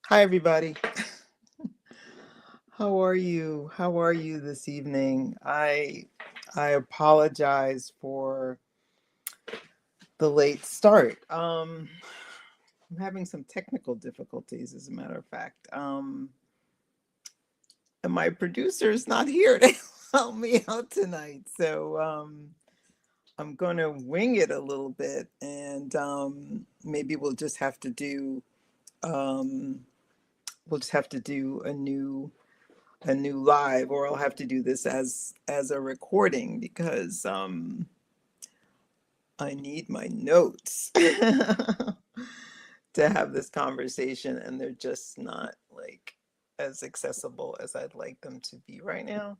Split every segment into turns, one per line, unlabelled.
Hi, everybody. How are you? How are you this evening? I apologize for the late start. I'm having some technical difficulties, as a matter of fact. And my producer is not here to help me out tonight, so I'm going to wing it a little bit, and maybe um, we'll just have to do a new live, or I'll have to do this as a recording because I need my notes to have this conversation, and they're just not like as accessible as I'd like them to be right now.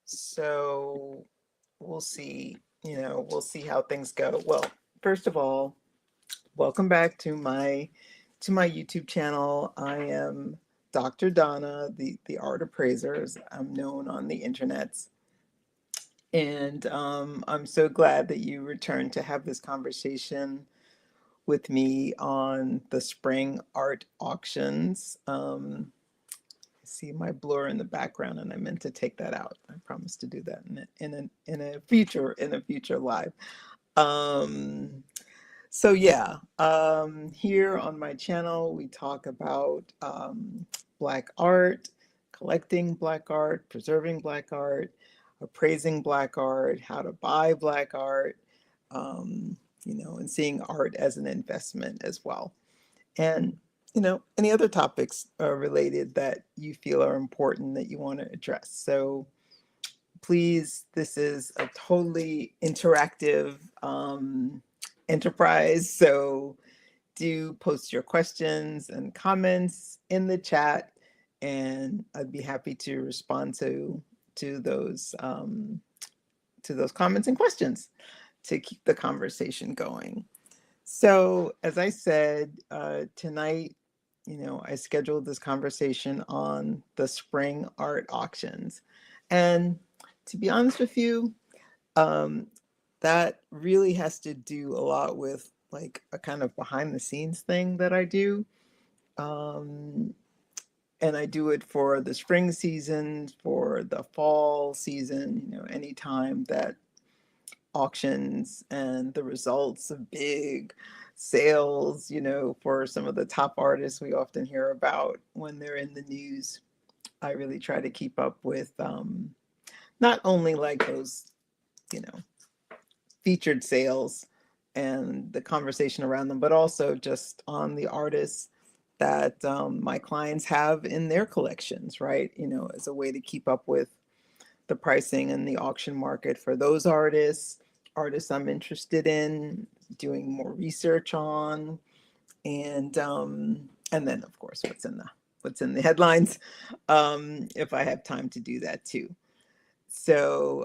So we'll see, we'll see how things go. Well, first of all, welcome back to my YouTube channel. I am Dr. Donna, the art appraiser, as I'm known on the internets. And I'm so glad that you returned to have this conversation with me on the spring art auctions. I see my blur in the background, and I meant to take that out. I promise to do that in a future live. Um, so yeah, here on my channel we talk about Black art, collecting Black art, preserving Black art, appraising Black art, how to buy Black art, and seeing art as an investment as well. And any other topics related that you feel are important that you want to address. So please, this is a totally interactive enterprise. So do post your questions and comments in the chat, and I'd be happy to respond to those to those comments and questions to keep the conversation going. So, as I said, tonight, I scheduled this conversation on the spring art auctions. And to be honest with you, um, that really has to do a lot with like a kind of behind the scenes thing that I do. Um, and I do it for the spring season, for the fall season, anytime that auctions and the results of big sales, for some of the top artists we often hear about when they're in the news. I really try to keep up with not only like those, you know, featured sales and the conversation around them, but also just on the artists that my clients have in their collections, right? As a way to keep up with the pricing and the auction market for those artists I'm interested in doing more research on, and then of course what's in the headlines, if I have time to do that too. So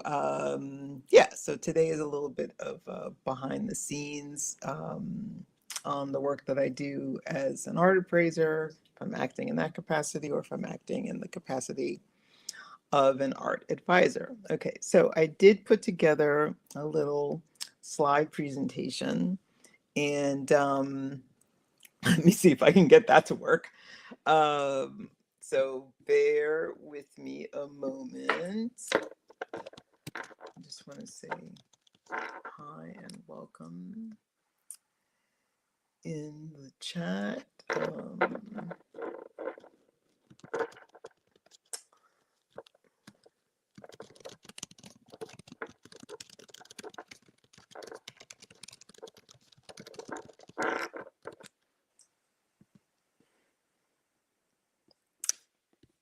yeah, so today is a little bit of behind the scenes on the work that I do as an art appraiser, if I'm acting in that capacity or if I'm acting in the capacity of an art advisor. Okay, so I did put together a little slide presentation, and let me see if I can get that to work. Um, so bear with me a moment. I just want to say hi and welcome in the chat.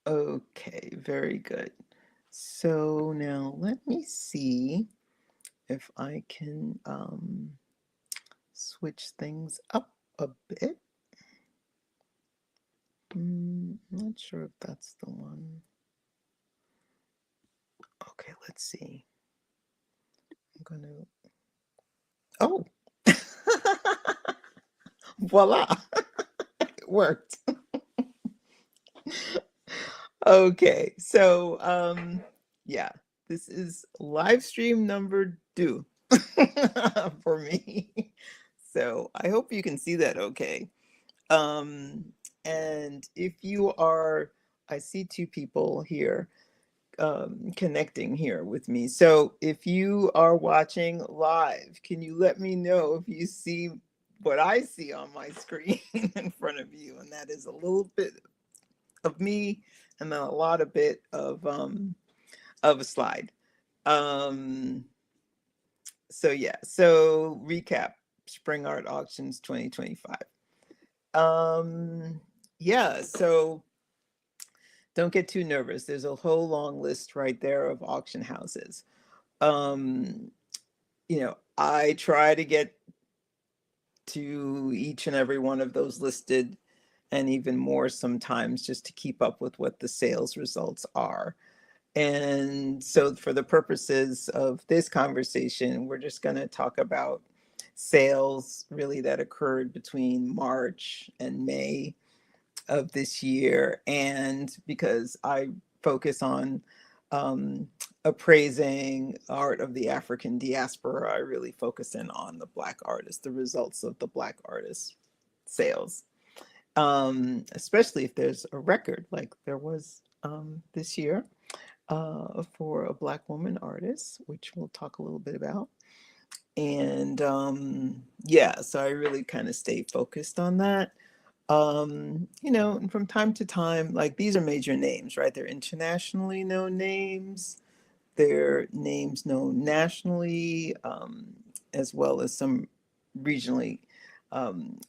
Okay, very good. So now let me see if I can switch things up a bit. Not sure if that's the one. Okay, let's see. I'm gonna. Oh, voila! It worked. Okay, so yeah, this is live stream number two for me. So I hope you can see that okay. Um, And if you are, I see two people here connecting here with me. So if you are watching live, can you let me know if you see what I see on my screen in front of you? And that is a little bit of me and then a lot of bit of a slide. Um, so yeah, so recap, Spring Art Auctions 2025. Yeah, so don't get too nervous. There's a whole long list right there of auction houses. Um, I try to get to each and every one of those listed and even more sometimes just to keep up with what the sales results are. And so, for the purposes of this conversation, we're just going to talk about sales really that occurred between March and May of this year. And because I focus on um, appraising art of the African diaspora, I really focus in on the Black artists, the results of the Black artists' sales, especially if there's a record like there was this year for a Black woman artist, which we'll talk a little bit about. And yeah, so I really kind of stay focused on that. And from time to time, like these are major names, right? They're internationally known names. They're names known nationally, as well as some regionally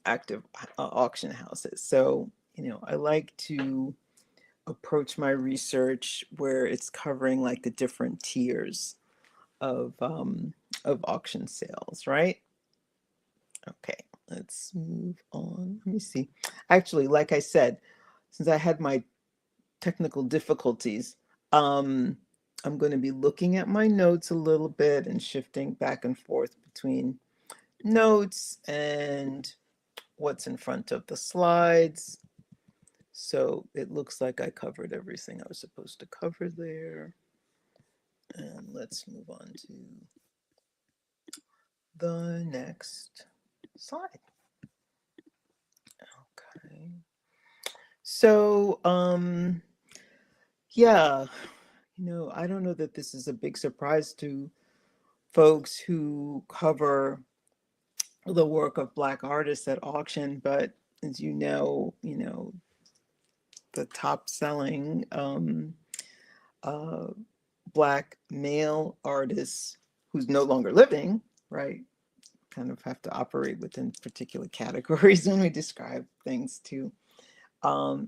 active auction houses. So, I like to approach my research where it's covering like the different tiers of auction sales, right? Okay, let's move on. Let me see. Actually, like I said, since I had my technical difficulties, I'm going to be looking at my notes a little bit and shifting back and forth between notes and what's in front of the slides. So it looks like I covered everything I was supposed to cover there. And let's move on to the next slide. Okay. So, yeah, I don't know that this is a big surprise to folks who cover the work of Black artists at auction, but as the top selling uh, Black male artist who's no longer living, right? Kind of have to operate within particular categories when we describe things too.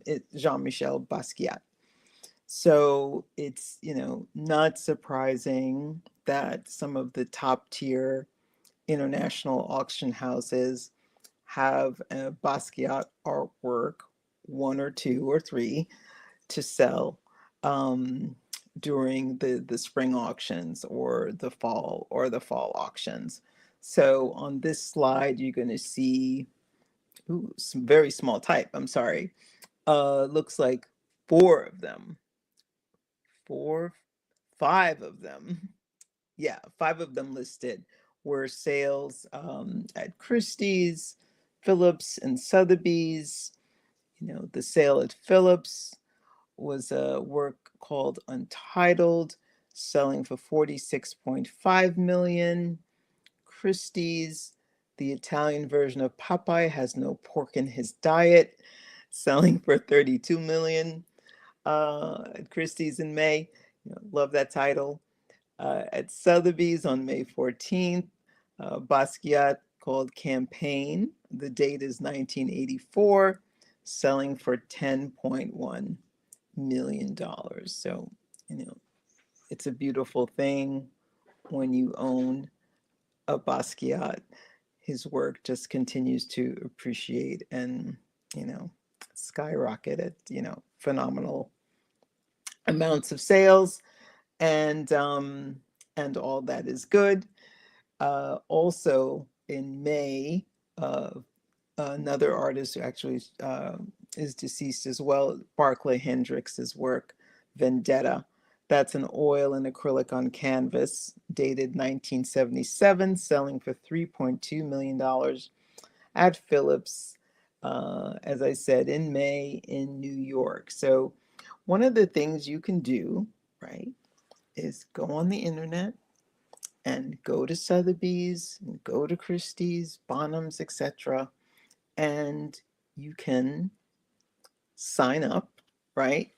It's Jean-Michel Basquiat. So it's, not surprising that some of the top tier international auction houses have a Basquiat artwork, one or two or three, to sell during the spring auctions or the fall auctions. So on this slide, you're going to see some very small type. I'm sorry. Looks like four of them, four, five of them. Yeah, five of them listed were sales at Christie's, Phillips, and Sotheby's. The sale at Phillips was a work called Untitled, selling for 46.5 million. Christie's, the Italian version of Popeye has no pork in his diet, selling for 32 million. At Christie's in May, love that title. At Sotheby's on May 14th, Basquiat called Campaign. The date is 1984, selling for $10.1 million. So, it's a beautiful thing when you own a Basquiat. His work just continues to appreciate and, skyrocket at, phenomenal amounts of sales. And all that is good. Also in May, another artist who actually is deceased as well, Barclay Hendrix's work, Vendetta. That's an oil and acrylic on canvas, dated 1977, selling for $3.2 million at Phillips. as I said, in May in New York. So one of the things you can do, right, is go on the internet and go to Sotheby's, and go to Christie's, Bonhams, etc., and you can sign up, right,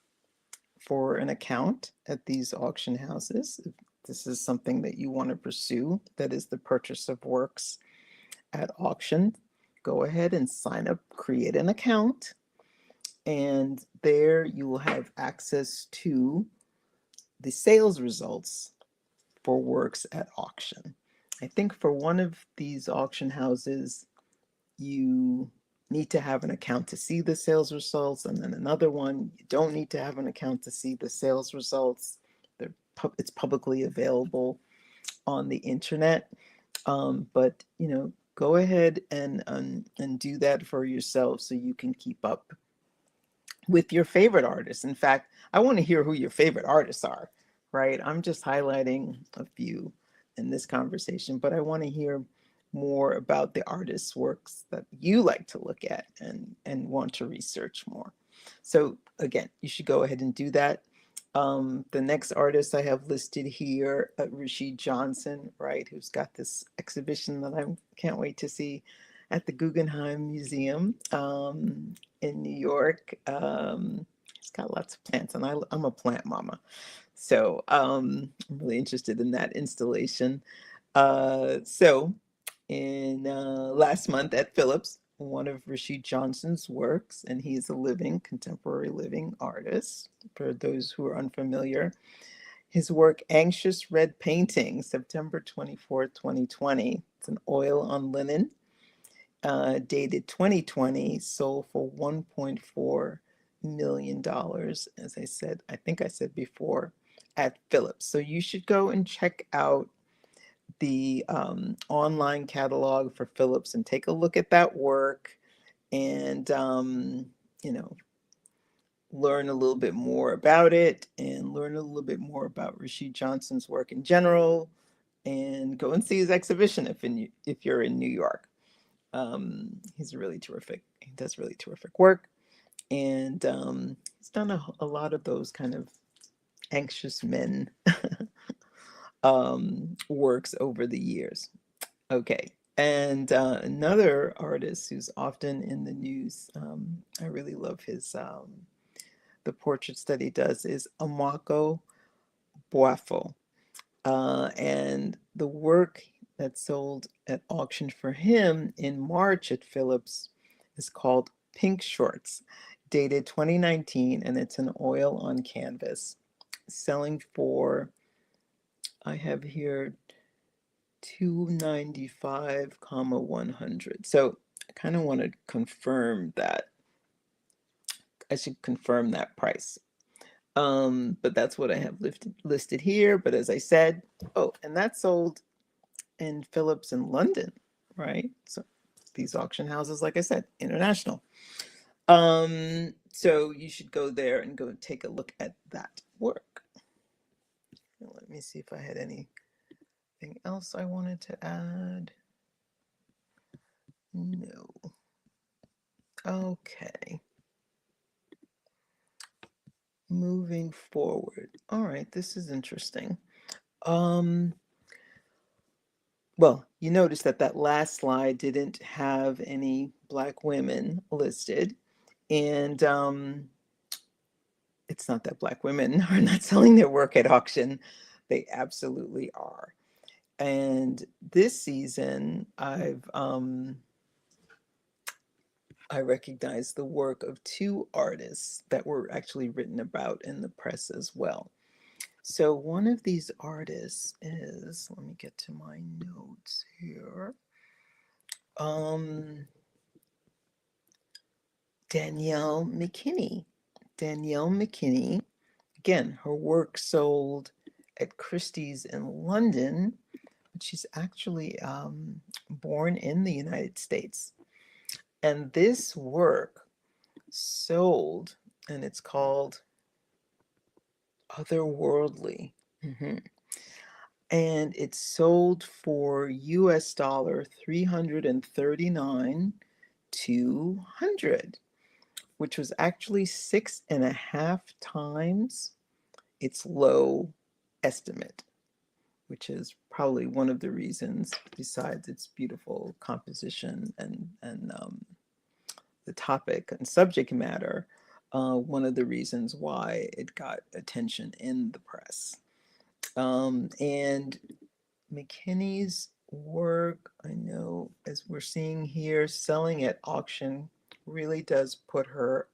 for an account at these auction houses. If this is something that you want to pursue, that is the purchase of works at auction, go ahead and sign up, create an account, and there you will have access to the sales results for works at auction. I think for one of these auction houses, you need to have an account to see the sales results, and then another one, you don't need to have an account to see the sales results. It's publicly available on the internet. But go ahead and do that for yourself so you can keep up with your favorite artists. In fact, I want to hear who your favorite artists are, right? I'm just highlighting a few in this conversation, but I want to hear more about the artists' works that you like to look at and want to research more. So again, you should go ahead and do that. The next artist I have listed here, Rashid Johnson, right, who's got this exhibition that I can't wait to see at the Guggenheim Museum in New York. He's got lots of plants, and I'm a plant mama. So I'm really interested in that installation. So in last month at Phillips, one of Rashid Johnson's works, and he's a living, contemporary living artist, for those who are unfamiliar. His work, Anxious Red Painting, September 24th, 2020. It's an oil on linen, dated 2020, sold for $1.4 million, as I said, I think I said before, at Phillips. So you should go and check out the online catalog for Phillips and take a look at that work and, learn a little bit more about it and learn a little bit more about Rashid Johnson's work in general, and go and see his exhibition if you're in New York. He's really terrific. He does really terrific work. And he's done a lot of those kind of anxious men works over the years. Okay. And another artist who's often in the news, I really love the portraits that he does, is Amako Boafo. And the work that sold at auction for him in March at Phillips is called Pink Shorts, dated 2019, and it's an oil on canvas, selling for, I have here, $295,100. So I kind of want to confirm that. I should confirm that price. But that's what I have listed here. But as I said, and that sold in Phillips in London, right? So these auction houses, like I said, international. So you should go there and go take a look at that work. Let me see if I had anything else I wanted to add. No. Okay. Moving forward. All right, this is interesting. Well, you notice that last slide didn't have any Black women listed, and it's not that Black women are not selling their work at auction. They absolutely are. And this season, I recognized the work of two artists that were actually written about in the press as well. So one of these artists is, let me get to my notes here. Danielle McKinney. Danielle McKinney, again, her work sold at Christie's in London, but she's actually born in the United States. And this work sold, and it's called Otherworldly. And it sold for US dollar $339 200, which was actually 6.5 times its low estimate, which is probably one of the reasons, besides its beautiful composition and the topic and subject matter, one of the reasons why it got attention in the press. And McKinney's work, I know, as we're seeing here, selling at auction really does put her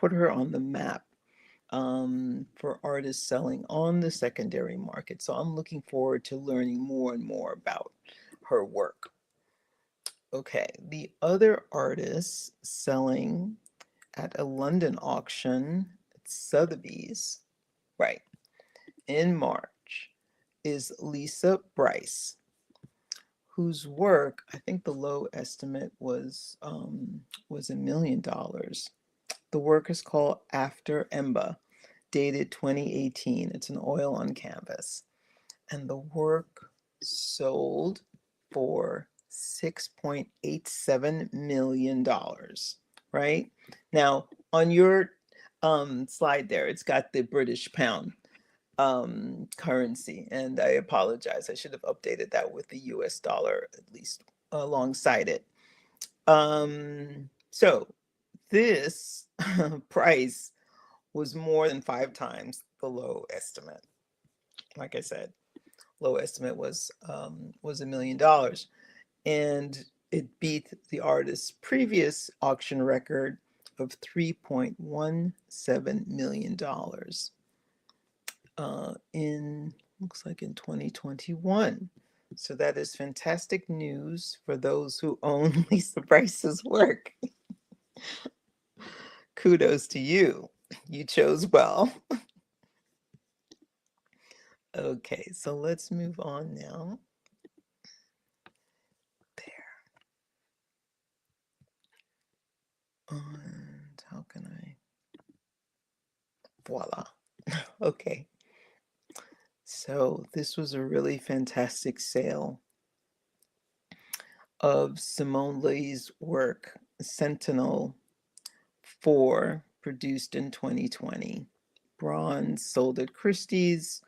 on the map for artists selling on the secondary market. So I'm looking forward to learning more and more about her work. Okay, the other artists selling at a London auction at Sotheby's, right, in March is Lisa Bryce, whose work, I think the low estimate was $1 million. The work is called After Emba, dated 2018. It's an oil on canvas. And the work sold for $6.87 million, right? Now, on your slide there, it's got the British pound currency. And I apologize. I should have updated that with the US dollar, at least alongside it. So this price was more than 5 times the low estimate. Like I said, low estimate was $1 million, and it beat the artist's previous auction record of $3.17 million in, looks like in 2021. So that is fantastic news for those who own Lisa Bryce's work. Kudos to you. You chose well. Okay, so let's move on now. There. And how can I? Voila. Okay. So this was a really fantastic sale of Simone Leigh's work, Sentinel 4, produced in 2020. Bronze sold at Christie's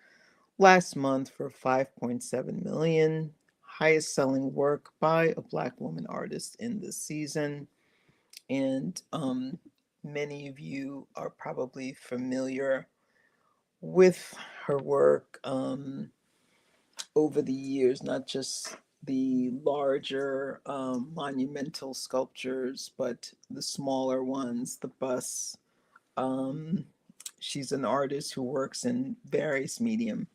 last month for $5.7 million. Highest selling work by a Black woman artist in this season. And many of you are probably familiar with her work over the years, not just the larger monumental sculptures, but the smaller ones, the busts. She's an artist who works in various medium.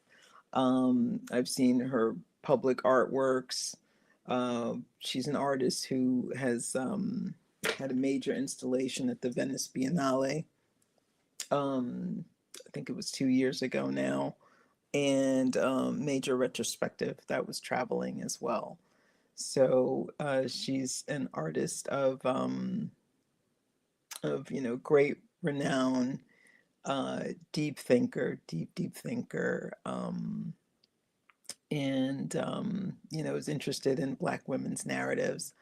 I've seen her public artworks. She's an artist who has had a major installation at the Venice Biennale. I think it was 2 years ago now, and major retrospective that was traveling as well. So she's an artist of great renown, deep thinker, deep thinker, and is interested in Black women's narratives.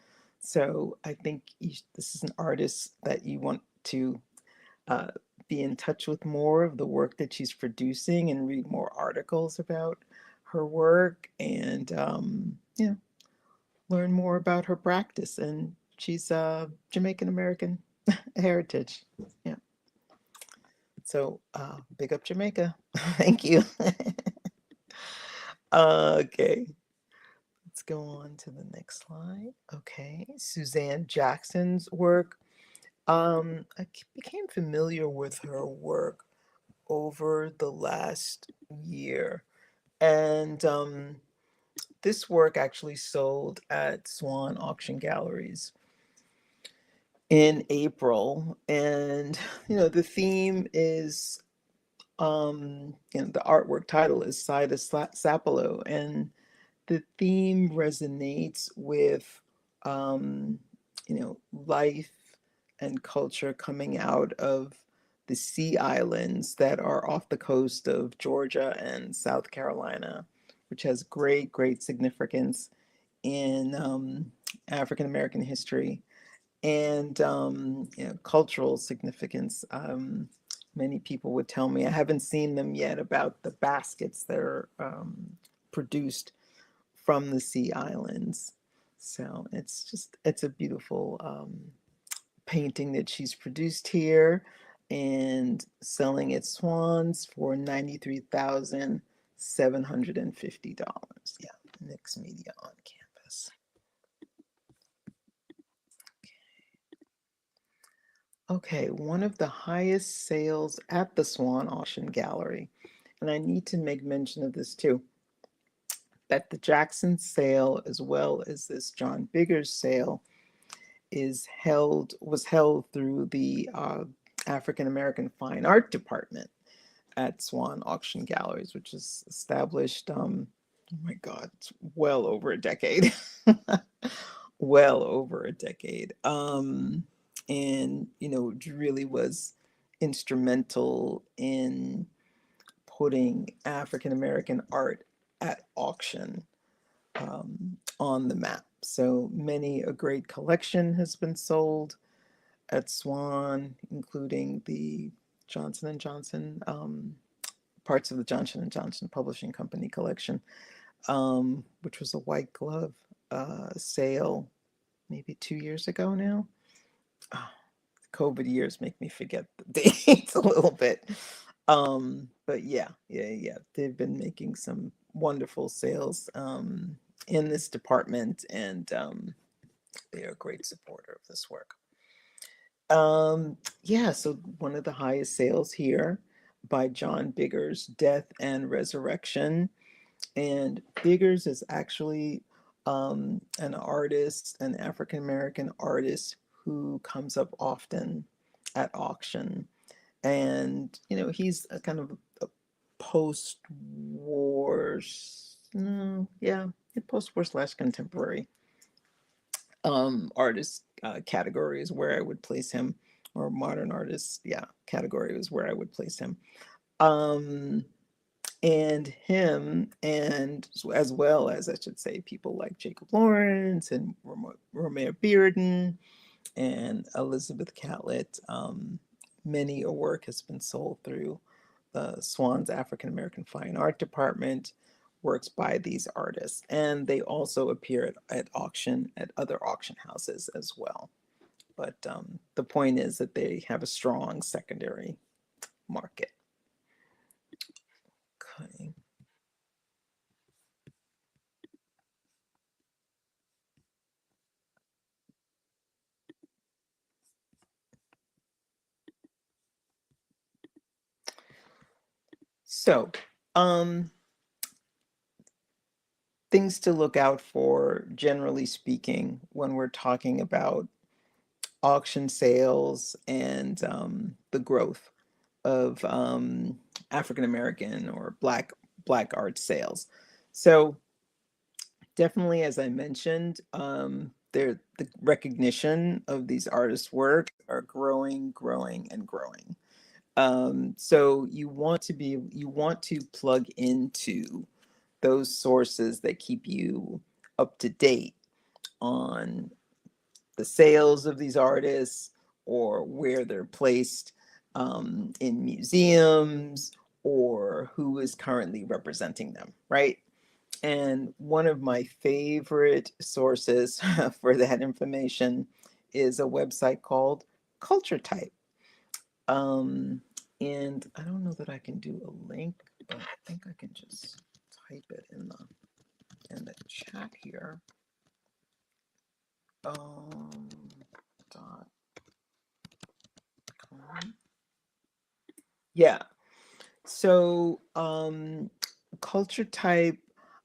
So I think this is an artist that you want to be in touch with more of the work that she's producing and read more articles about her work, and learn more about her practice. And she's Jamaican American heritage. Yeah. So big up Jamaica. Thank you. Okay. Let's go on to the next slide. Okay. Suzanne Jackson's work. I became familiar with her work over the last year. And this work actually sold at Swan Auction Galleries in April. And, the theme is, the artwork title is Sida Sapalo. And the theme resonates with, life and culture coming out of the sea islands that are off the coast of Georgia and South Carolina, which has great significance in African American history. And cultural significance. Many people would tell me, I haven't seen them yet, about the baskets that are produced from the Sea Islands. So it's a beautiful painting that she's produced here and selling at Swans for $93,750. Yeah, Mixed Media on Campus. Okay, one of the highest sales at the Swan Auction Gallery, and I need to make mention of this too, that the Jackson sale, as well as this John Biggers sale, was held through the African American Fine Art Department at Swan Auction Galleries, which is established, oh my God, it's well over a decade. Well over a decade. And, it really was instrumental in putting African American art at auction on the map. So many a great collection has been sold at Swan, including the Johnson and Johnson, parts of the Johnson and Johnson Publishing Company collection, which was a white glove sale maybe 2 years ago now. Oh, COVID years make me forget the dates a little bit. But yeah. They've been making some wonderful sales in this department, and they're a great supporter of this work. Yeah, so one of the highest sales here by John Biggers, Death and Resurrection. And Biggers is actually an artist, an African American artist who comes up often at auction. And, he's a kind of a post-war, no, yeah, post-war slash contemporary artist category is where I would place him, or modern artist, yeah, category is where I would place him. Um, and him, and as well as, I should say, people like Jacob Lawrence and Romare Bearden and Elizabeth Catlett. Many a work has been sold through the Swan's African American Fine Art Department, works by these artists. And they also appear at auction at other auction houses as well. But the point is that they have a strong secondary market. Okay. So, things to look out for, generally speaking, when we're talking about auction sales and the growth of African American or Black art sales. So definitely, as I mentioned, the recognition of these artists' work are growing, growing, and growing. So you want to plug into those sources that keep you up to date on the sales of these artists, or where they're placed in museums, or who is currently representing them, right? And one of my favorite sources for that information is a website called Culture Type. And I don't know that I can do a link, but I think I can just type it in the chat here. Dot com. Yeah. So Culture Type,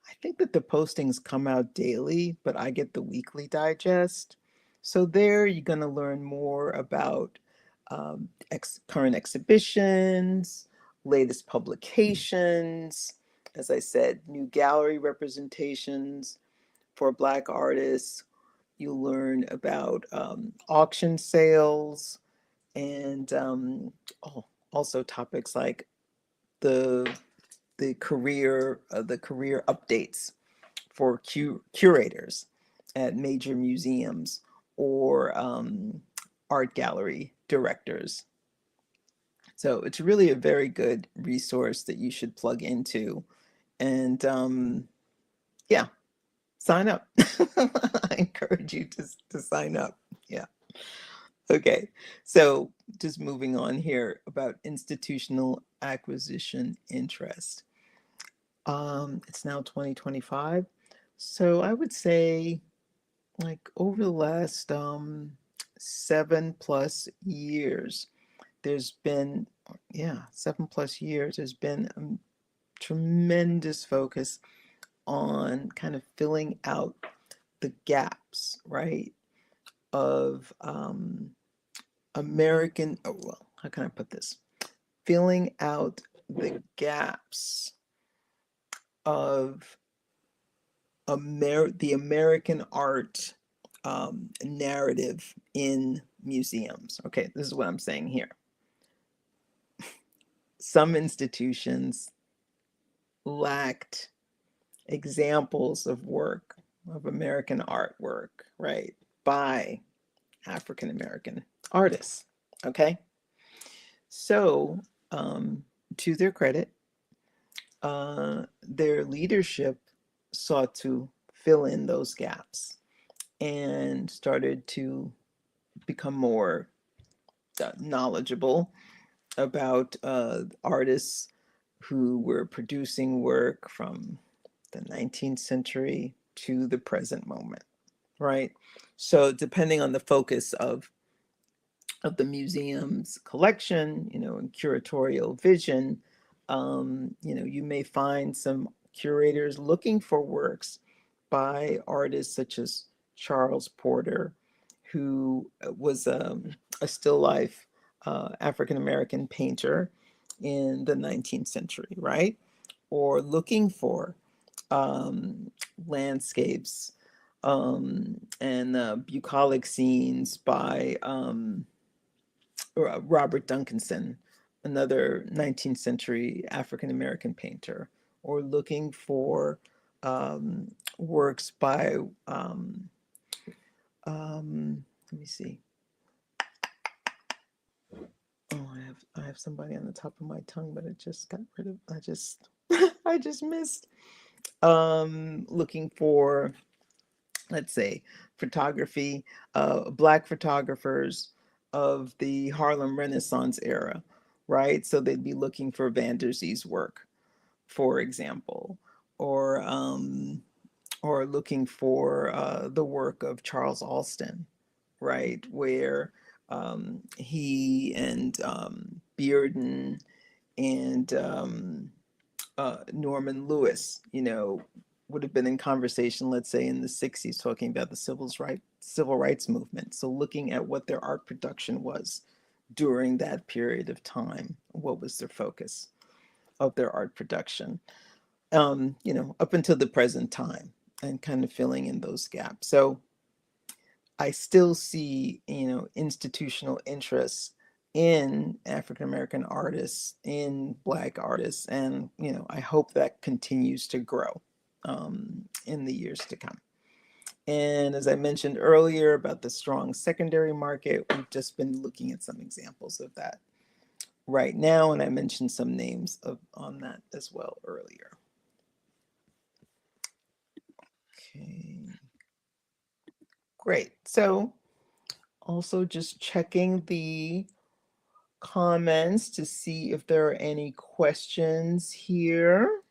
I think that the postings come out daily, but I get the weekly digest. So there you're going to learn more about current exhibitions, latest publications, as I said, new gallery representations for Black artists. You'll learn about auction sales, and also topics like the career updates for curators at major museums, or art gallery directors. So it's really a very good resource that you should plug into. And yeah, sign up. I encourage you to sign up. Yeah. Okay. So just moving on here about institutional acquisition interest. It's now 2025. So I would say like over the last 7+ years, there's been, yeah, 7+ years, there's been a tremendous focus on kind of filling out the gaps, right, of American, oh, well, how can I put this? Filling out the gaps of the American art narrative in museums. Okay, this is what I'm saying here. Some institutions lacked examples of work, of American artwork, right, by African American artists. Okay, so to their credit, their leadership sought to fill in those gaps and started to become more knowledgeable about artists who were producing work from the 19th century to the present moment, right? So depending on the focus of the museum's collection, and curatorial vision, you may find some curators looking for works by artists such as Charles Porter, who was a still life African American painter in the 19th century, right? Or looking for landscapes and bucolic scenes by Robert Duncanson, another 19th century African American painter, or looking for works by, let me see. Oh, I have somebody on the top of my tongue, but it just got rid of. I just missed. Looking for, let's say, photography, Black photographers of the Harlem Renaissance era, right? So they'd be looking for Van der Zee's work, for example, or looking for the work of Charles Alston, right, where he and Bearden and Norman Lewis, would have been in conversation, let's say in the 60s, talking about the civil rights movement. So looking at what their art production was during that period of time, what was their focus of their art production, up until the present time, and kind of filling in those gaps. So I still see, institutional interests in African American artists, in Black artists, and I hope that continues to grow in the years to come. And as I mentioned earlier about the strong secondary market, we've just been looking at some examples of that right now, and I mentioned some names on that as well earlier. Okay, great. So also just checking the comments to see if there are any questions here.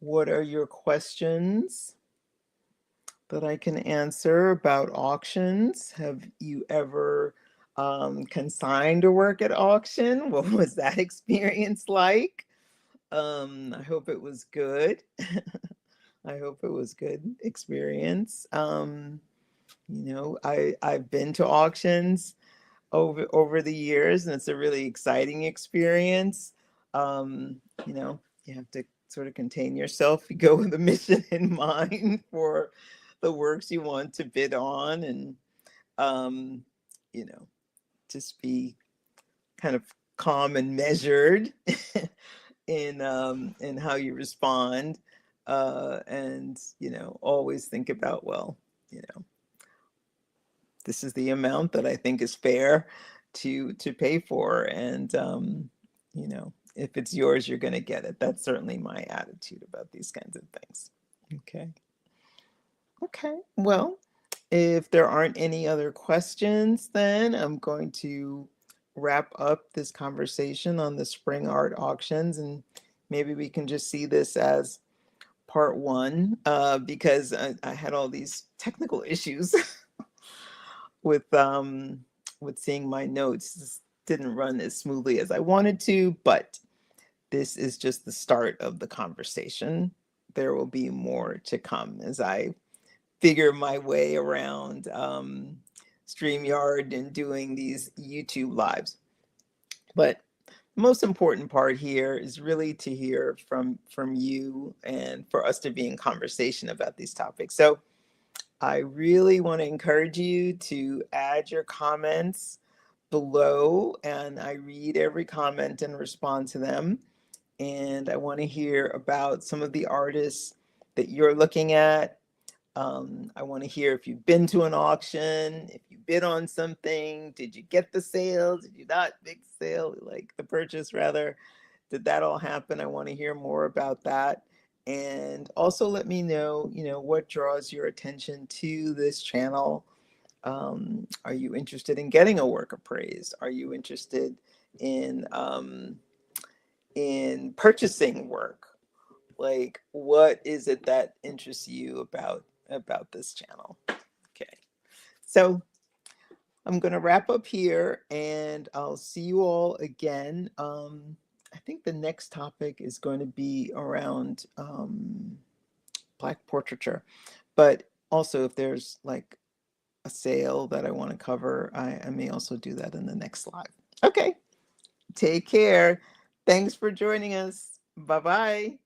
What are your questions that I can answer about auctions? Have you ever consigned a work at auction? What was that experience like? I hope it was good. I hope it was good experience. I've been to auctions over the years, and it's a really exciting experience. You have to sort of contain yourself. You go with a mission in mind for the works you want to bid on, and just be kind of calm and measured in how you respond, and always think about, well, this is the amount that I think is fair to pay for. And if it's yours, you're going to get it. That's certainly my attitude about these kinds of things. Okay. Well, if there aren't any other questions, then I'm going to wrap up this conversation on the spring art auctions, and maybe we can just see this as part one, because I had all these technical issues with seeing my notes. This didn't run as smoothly as I wanted to, but this is just the start of the conversation. There will be more to come as I figure my way around StreamYard and doing these YouTube lives. But the most important part here is really to hear from you and for us to be in conversation about these topics. So I really want to encourage you to add your comments below, and I read every comment and respond to them. And I want to hear about some of the artists that you're looking at. I want to hear if you've been to an auction, if you bid on something, did you get the sale? Did you not make the sale, like the purchase rather? Did that all happen? I want to hear more about that. And also let me know, what draws your attention to this channel. Are you interested in getting a work appraised? Are you interested in purchasing work? Like, what is it that interests you about this channel? Okay, so I'm going to wrap up here, and I'll see you all again. I think the next topic is going to be around Black portraiture, but also if there's like a sale that I want to cover, I may also do that in the next slide. Okay, take care. Thanks for joining us. Bye-bye.